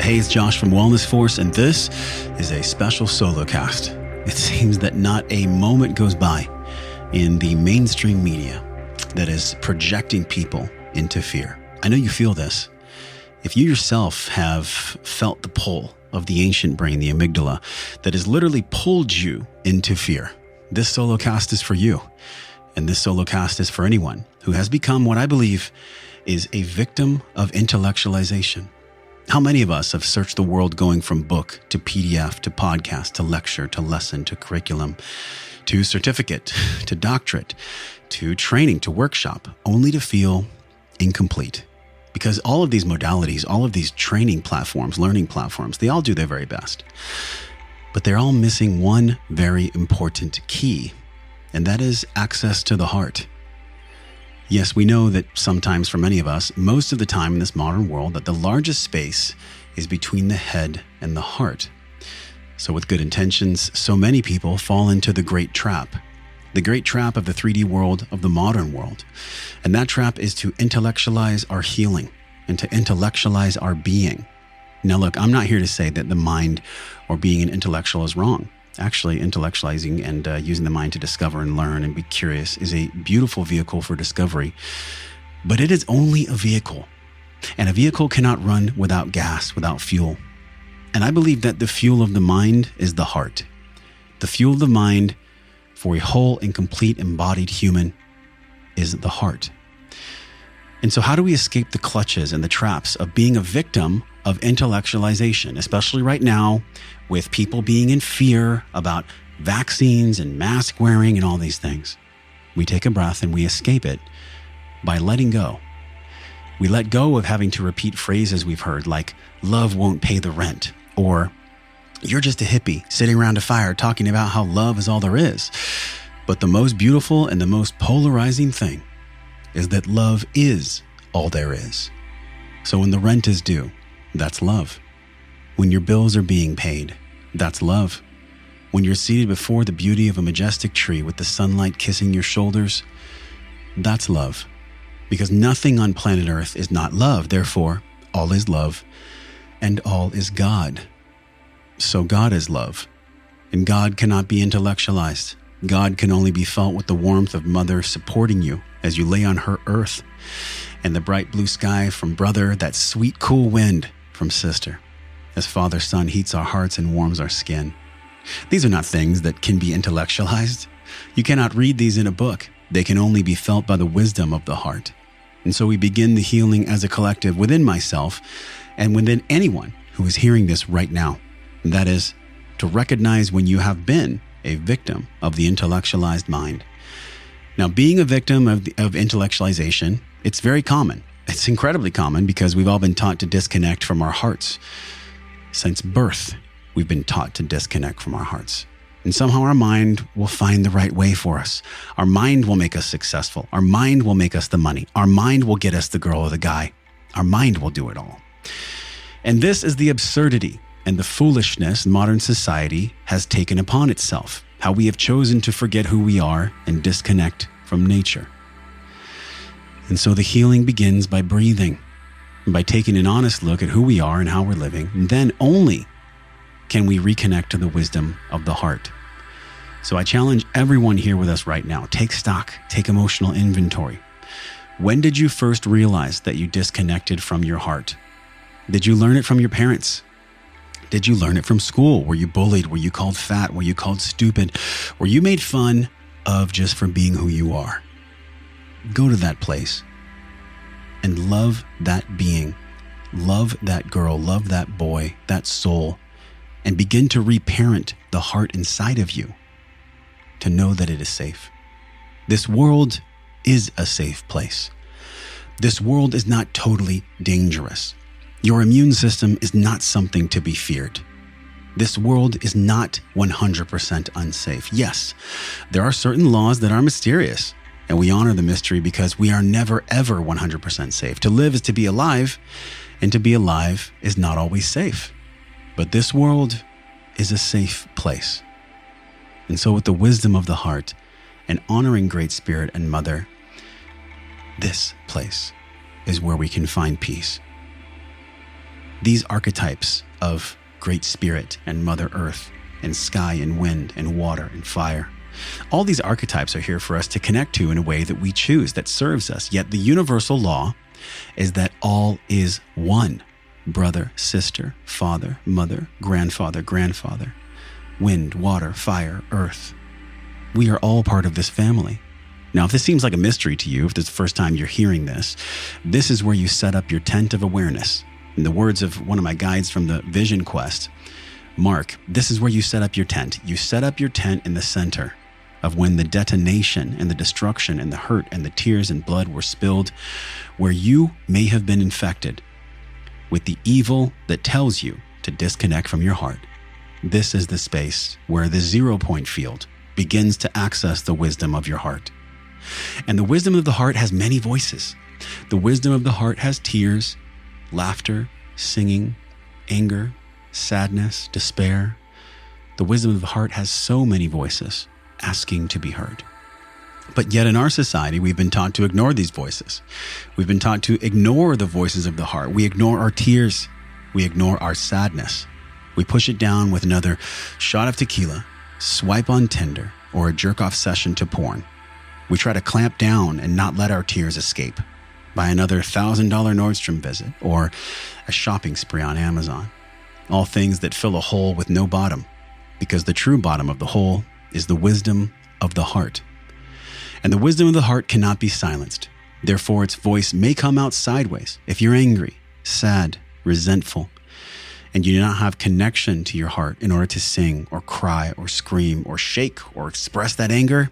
Hey, it's Josh from Wellness Force, and this is a special Solocast. It seems that not a moment goes by in the mainstream media that is projecting people into fear. I know you feel this. If you yourself have felt the pull of the ancient brain, the amygdala, that has literally pulled you into fear, this Solocast is for you. And this Solocast is for anyone who has become what I believe is a victim of intellectualization. How many of us have searched the world going from book to PDF to podcast to lecture to lesson to curriculum to certificate to doctorate to training to workshop, only to feel incomplete? Because all of these modalities, all of these training platforms, learning platforms, they all do their very best. But they're all missing one very important key, and that is access to the heart. Yes, we know that sometimes for many of us, most of the time in this modern world, that the largest space is between the head and the heart. So with good intentions, so many people fall into the great trap of the 3D world, of the modern world. And that trap is to intellectualize our healing and to intellectualize our being. Now look, I'm not here to say that the mind or being an intellectual is wrong. Actually, intellectualizing and using the mind to discover and learn and be curious is a beautiful vehicle for discovery. But it is only a vehicle. And a vehicle cannot run without gas, without fuel. And I believe that the fuel of the mind is the heart. The fuel of the mind for a whole and complete embodied human is the heart. And so how do we escape the clutches and the traps of being a victim of intellectualization, especially right now with people being in fear about vaccines and mask wearing and all these things? We take a breath and we escape it by letting go. We let go of having to repeat phrases we've heard like, love won't pay the rent, or you're just a hippie sitting around a fire talking about how love is all there is. But the most beautiful and the most polarizing thing is that love is all there is. So when the rent is due, that's love. When your bills are being paid, that's love. When you're seated before the beauty of a majestic tree with the sunlight kissing your shoulders, that's love. Because nothing on planet Earth is not love. Therefore, all is love and all is God. So God is love. And God cannot be intellectualized. God can only be felt with the warmth of mother supporting you as you lay on her earth, and the bright blue sky from brother, that sweet cool wind from sister, as Father Son heats our hearts and warms our skin. These are not things that can be intellectualized. You cannot read these in a book. They can only be felt by the wisdom of the heart. And so we begin the healing as a collective within myself and within anyone who is hearing this right now. And that is to recognize when you have been a victim of the intellectualized mind. Now, being a victim of intellectualization, it's very common. It's incredibly common because we've all been taught to disconnect from our hearts. Since birth, we've been taught to disconnect from our hearts. And somehow our mind will find the right way for us. Our mind will make us successful. Our mind will make us the money. Our mind will get us the girl or the guy. Our mind will do it all. And this is the absurdity and the foolishness modern society has taken upon itself. How we have chosen to forget who we are and disconnect from nature. And so the healing begins by breathing, and by taking an honest look at who we are and how we're living. And then only can we reconnect to the wisdom of the heart. So I challenge everyone here with us right now, take stock, take emotional inventory. When did you first realize that you disconnected from your heart? Did you learn it from your parents? Did you learn it from school? Were you bullied? Were you called fat? Were you called stupid? Were you made fun of just for being who you are? Go to that place and love that being. Love that girl, love that boy, that soul, and begin to reparent the heart inside of you to know that it is safe. This world is a safe place. This world is not totally dangerous. Your immune system is not something to be feared. This world is not 100% unsafe. Yes, there are certain laws that are mysterious, and we honor the mystery because we are never, ever 100% safe. To live is to be alive, and to be alive is not always safe. But this world is a safe place. And so with the wisdom of the heart and honoring Great Spirit and Mother, this place is where we can find peace. These archetypes of Great Spirit and Mother Earth and sky and wind and water and fire, all these archetypes are here for us to connect to in a way that we choose, that serves us. Yet the universal law is that all is one. Brother, sister, father, mother, grandfather, wind, water, fire, earth. We are all part of this family. Now, if this seems like a mystery to you, if this is the first time you're hearing this is where you set up your tent of awareness. In the words of one of my guides from the Vision Quest, Mark, this is where you set up your tent. You set up your tent in the center of when the detonation and the destruction and the hurt and the tears and blood were spilled, where you may have been infected with the evil that tells you to disconnect from your heart. This is the space where the 0 point field begins to access the wisdom of your heart. And the wisdom of the heart has many voices. The wisdom of the heart has tears, laughter, singing, anger, sadness, despair. The wisdom of the heart has so many voices asking to be heard. But yet in our society, we've been taught to ignore these voices. We've been taught to ignore the voices of the heart. We ignore our tears. We ignore our sadness. We push it down with another shot of tequila, swipe on Tinder, or a jerk-off session to porn. We try to clamp down and not let our tears escape by another $1,000 Nordstrom visit or a shopping spree on Amazon. All things that fill a hole with no bottom, because the true bottom of the hole is the wisdom of the heart. And the wisdom of the heart cannot be silenced. Therefore, its voice may come out sideways. If you're angry, sad, resentful, and you do not have connection to your heart in order to sing or cry or scream or shake or express that anger,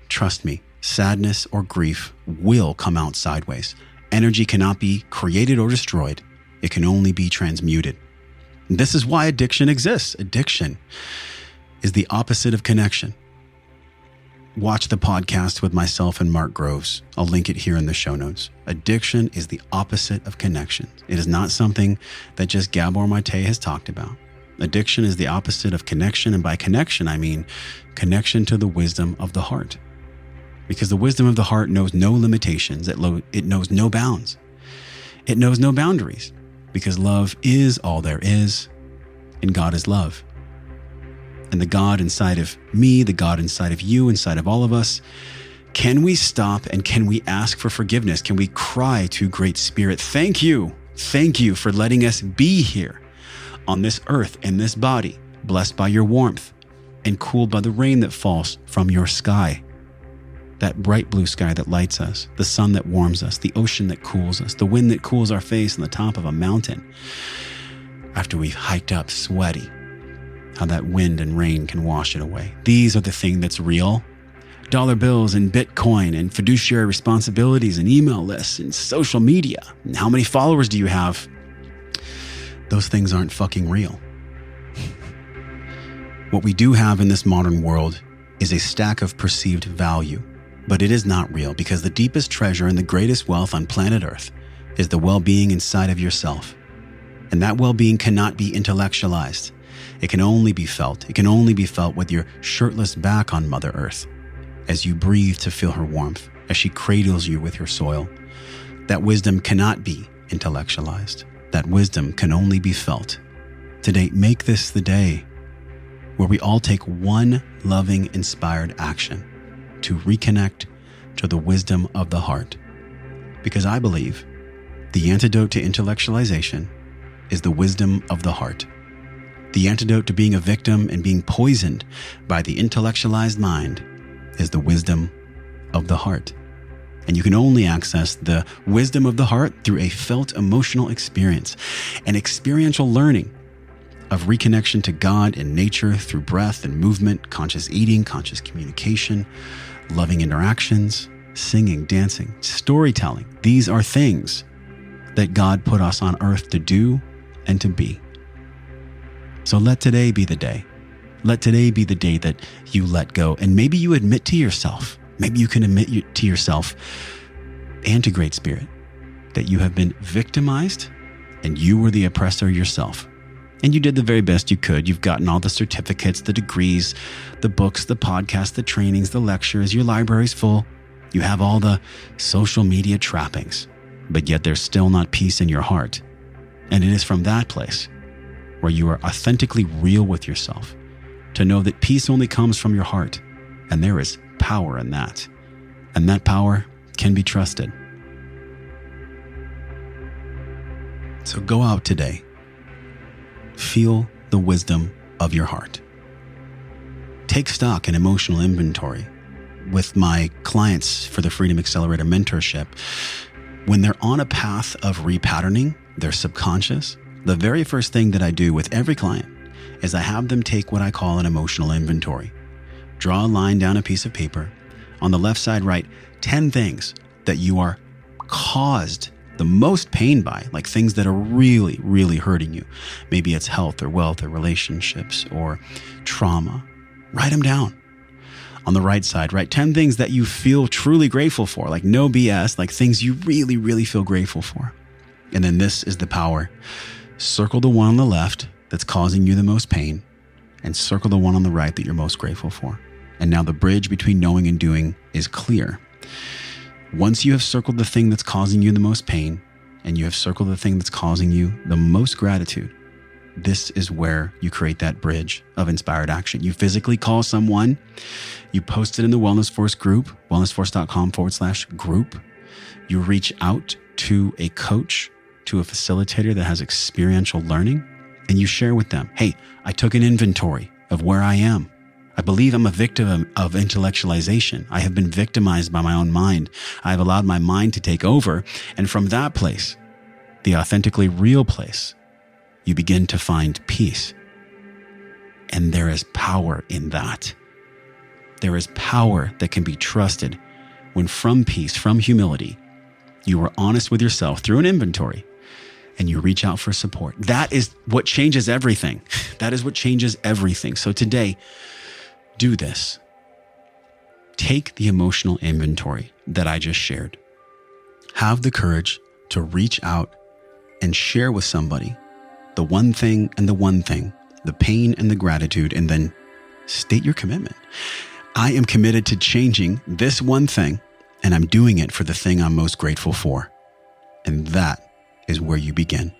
trust me, sadness or grief will come out sideways. Energy cannot be created or destroyed. It can only be transmuted. And this is why addiction exists. Addiction is the opposite of connection. Watch the podcast with myself and Mark Groves. I'll link it here in the show notes. Addiction is the opposite of connection. It is not something that just Gabor Mate has talked about. Addiction is the opposite of connection. And by connection, I mean connection to the wisdom of the heart. Because the wisdom of the heart knows no limitations. It knows no bounds. It knows no boundaries. Because love is all there is, and God is love. And the God inside of me, the God inside of you, inside of all of us, can we stop and can we ask for forgiveness? Can we cry to Great Spirit, thank you for letting us be here on this earth and this body, blessed by your warmth and cooled by the rain that falls from your sky. That bright blue sky that lights us, the sun that warms us, the ocean that cools us, the wind that cools our face on the top of a mountain after we've hiked up sweaty. How that wind and rain can wash it away. These are the thing that's real. Dollar bills and Bitcoin and fiduciary responsibilities and email lists and social media. And how many followers do you have? Those things aren't fucking real. What we do have in this modern world is a stack of perceived value, but it is not real because the deepest treasure and the greatest wealth on planet Earth is the well-being inside of yourself. And that well-being cannot be intellectualized. It can only be felt. It can only be felt with your shirtless back on Mother Earth as you breathe to feel her warmth, as she cradles you with her soil. That wisdom cannot be intellectualized. That wisdom can only be felt. Today, make this the day where we all take one loving, inspired action to reconnect to the wisdom of the heart. Because I believe the antidote to intellectualization is the wisdom of the heart. The antidote to being a victim and being poisoned by the intellectualized mind is the wisdom of the heart. And you can only access the wisdom of the heart through a felt emotional experience, an experiential learning of reconnection to God and nature through breath and movement, conscious eating, conscious communication, loving interactions, singing, dancing, storytelling. These are things that God put us on earth to do and to be. So let today be the day. Let today be the day that you let go. And maybe you admit to yourself, maybe you can admit to yourself and to Great Spirit that you have been victimized and you were the oppressor yourself. And you did the very best you could. You've gotten all the certificates, the degrees, the books, the podcasts, the trainings, the lectures. Your library's full. You have all the social media trappings, but yet there's still not peace in your heart. And it is from that place where you are authentically real with yourself to know that peace only comes from your heart. And there is power in that. And that power can be trusted. So go out today. Feel the wisdom of your heart. Take stock and emotional inventory. With my clients for the Freedom Accelerator mentorship, when they're on a path of repatterning their subconscious, the very first thing that I do with every client is I have them take what I call an emotional inventory. Draw a line down a piece of paper. On the left side, write 10 things that you are caused the most pain by, like things that are really, really hurting you. Maybe it's health or wealth or relationships or trauma. Write them down. On the right side, write 10 things that you feel truly grateful for, like no BS, like things you really, really feel grateful for. And then this is the power. Circle the one on the left that's causing you the most pain and circle the one on the right that you're most grateful for. And now the bridge between knowing and doing is clear. Once you have circled the thing that's causing you the most pain and you have circled the thing that's causing you the most gratitude, this is where you create that bridge of inspired action. You physically call someone, you post it in the Wellness Force group, wellnessforce.com/group. You reach out to a coach, to a facilitator that has experiential learning, and you share with them, hey, I took an inventory of where I am. I believe I'm a victim of intellectualization. I have been victimized by my own mind. I've allowed my mind to take over. And from that place, the authentically real place, you begin to find peace. And there is power in that. There is power that can be trusted when from peace, from humility, you are honest with yourself through an inventory and you reach out for support. That is what changes everything. That is what changes everything. So today, do this. Take the emotional inventory that I just shared. Have the courage to reach out and share with somebody the one thing and the one thing, the pain and the gratitude, and then state your commitment. I am committed to changing this one thing, and I'm doing it for the thing I'm most grateful for. And that is where you begin.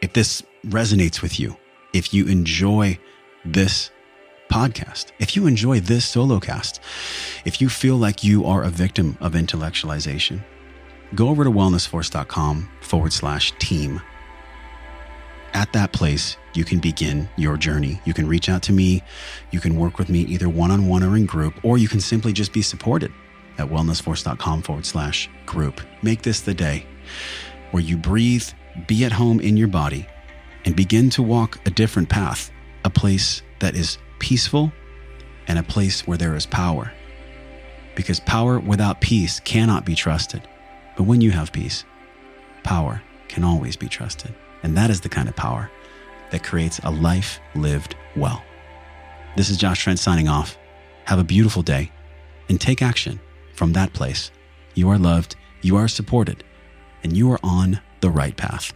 If this resonates with you, if you enjoy this podcast, if you enjoy this Solocast, if you feel like you are a victim of intellectualization, go over to wellnessforce.com/team. At that place, you can begin your journey. You can reach out to me. You can work with me either one-on-one or in group, or you can simply just be supported at wellnessforce.com/group. Make this the day where you breathe, be at home in your body, and begin to walk a different path, a place that is peaceful and a place where there is power. Because power without peace cannot be trusted. But when you have peace, power can always be trusted. And that is the kind of power that creates a life lived well. This is Josh Trent signing off. Have a beautiful day and take action from that place. You are loved, you are supported, and you are on the right path.